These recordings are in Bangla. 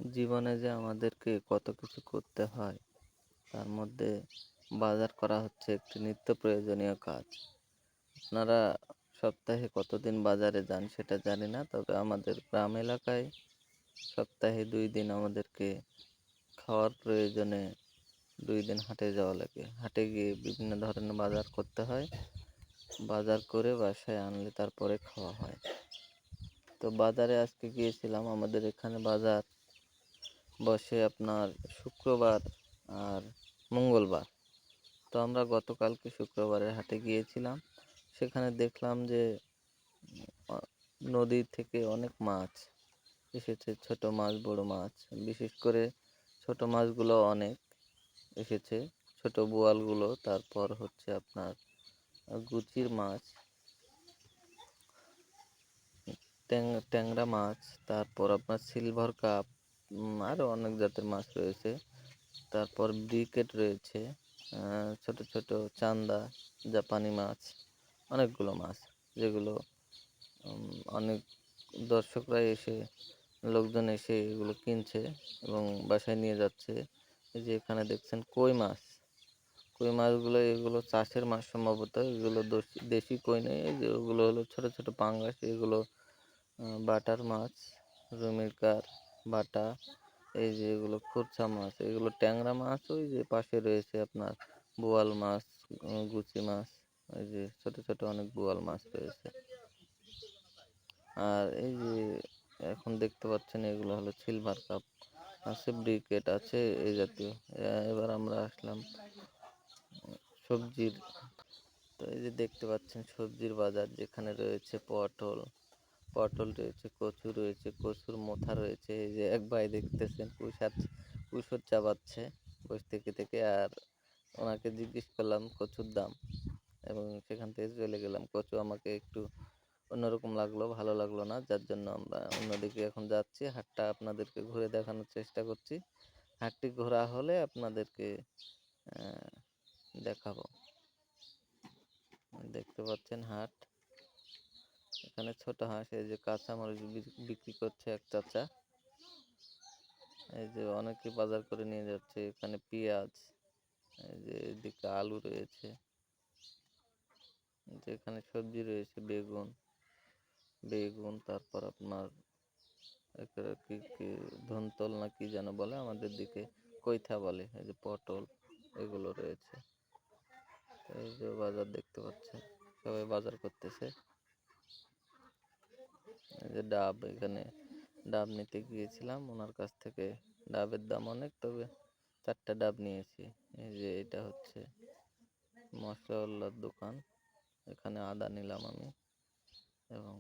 জীবনে যে আমাদেরকে কত কিছু করতে হয় তার মধ্যে বাজার করা হচ্ছে একটি নিত্য প্রয়োজনীয় কাজ। আপনারা সপ্তাহে কতদিন বাজারে যান সেটা জানি না, তবে আমাদের গ্রাম এলাকায় সপ্তাহে 2 দিন আমাদেরকে খাওয়ার প্রয়োজনে 2 দিন হাটে যাওয়া লাগে। হাটে গিয়ে বিভিন্ন ধরনের বাজার করতে হয়, বাজার করে বাসায় আনলে তারপরে খাওয়া হয়। তো বাজারে আজকে গিয়েছিলাম। আমাদের এখানে বাজার বসে আপনার শুক্রবার আর মঙ্গলবার। তো আমরা গতকালকে শুক্রবারের হাটে গিয়েছিলাম। সেখানে দেখলাম যে নদী থেকে অনেক মাছ এসেছে, ছোট মাছ বড় মাছ। বিশেষ করে ছোট মাছগুলো অনেক এসেছে, ছোট বোয়ালগুলো। তারপর হচ্ছে আপনার গুচির মাছ, ট্যাংরা মাছ, তারপর আপনার সিলভার কাপ, আরও অনেক জাতের মাছ রয়েছে। তারপর ব্রিকেট রয়েছে, ছোট ছোট চান্দা, জাপানি মাছ, অনেকগুলো মাছ, যেগুলো অনেক দর্শকরা এসে, লোকজন এসে এগুলো কিনছে এবং বাসায় নিয়ে যাচ্ছে। এই যে এখানে দেখছেন কই মাছ, কই মাছগুলো এগুলো চাষের মাছ সম্ভবত। এগুলো দেশি কই নেই, এই যে ওগুলো হলো ছোট ছোট পাঙ্গাস। এগুলো বাটার মাছ, রুমিরকার বাটা। এই যে এগুলো খুরচা মাছ, এগুলো ট্যাংরা মাছ। ওই যে পাশে রয়েছে আপনার বোয়াল মাছ, গুচি মাছ। এই যে ছোট ছোট অনেক বোয়াল মাছ রয়েছে। আর এই যে এখন দেখতে পাচ্ছেন এগুলো হলো সিলভার কাপ আছে, ব্রিকেট আছে, এই জাতীয়। এবার আমরা আসলাম সবজির। তো এই যে দেখতে পাচ্ছেন সবজির বাজার, যেখানে রয়েছে পটল, পটল রয়েছে, কচু রয়েছে, কচুর মোথা রয়েছে। এই যে এক ভাই দেখতেছেন কুশোর চাবাচ্ছে বসে থেকে থেকে। আর ওনাকে জিজ্ঞেস করলাম কচুর দাম, এবং সেখান থেকে চলে গেলাম। কচু আমাকে একটু অন্যরকম লাগলো, ভালো লাগলো না, যার জন্য আমরা অন্যদিকে এখন যাচ্ছি। হাটটা আপনাদেরকে ঘুরে দেখানোর চেষ্টা করছি। হাটটি ঘোরা হলে আপনাদেরকে দেখাবো। দেখতে পাচ্ছেন হাট, এখানে ছোট হাঁস। এই যে কাঁচামরিচ বিক্রি করছে এক চাচা। এই যে অনেকে বাজার করে নিয়ে যাচ্ছে। এখানে পেঁয়াজ, এই যে এদিকে আলু রয়েছে, যেখানে সবজি রয়েছে বেগুন, তারপর আপনার কি কি ধনতল না কি যেন বলে, আমাদের দিকে কৈথা বলে। এই যে পটল, এগুলো রয়েছে। এই যে বাজার দেখতে পাচ্ছেন, সবাই বাজার করতেছে। এই যে ডাব, এখানে ডাব নিতে গিয়েছিলাম ওনার কাছ থেকে। ডাবের দাম অনেক, তবে 4টা ডাব নিয়েছি। এই যে এটা হচ্ছে মশলার দোকান। এখানে আদা নিলাম আমি এবং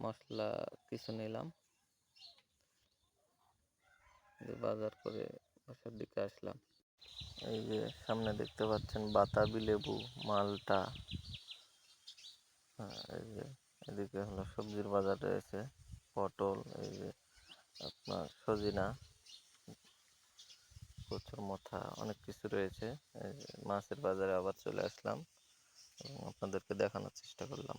মশলা কিছু নিলাম। বাজার করে বাসার দিকে আসলাম। এই যে সামনে দেখতে পাচ্ছেন বাতাবি লেবু, মালটা। এই যে এদিকে হলো সবজির বাজার রয়েছে, পটল, এই যে আপনার সজিনা, কচুর মোথা, অনেক কিছু রয়েছে। এই যে মাছের বাজারে আবার চলে আসলাম এবং আপনাদেরকে দেখানোর চেষ্টা করলাম।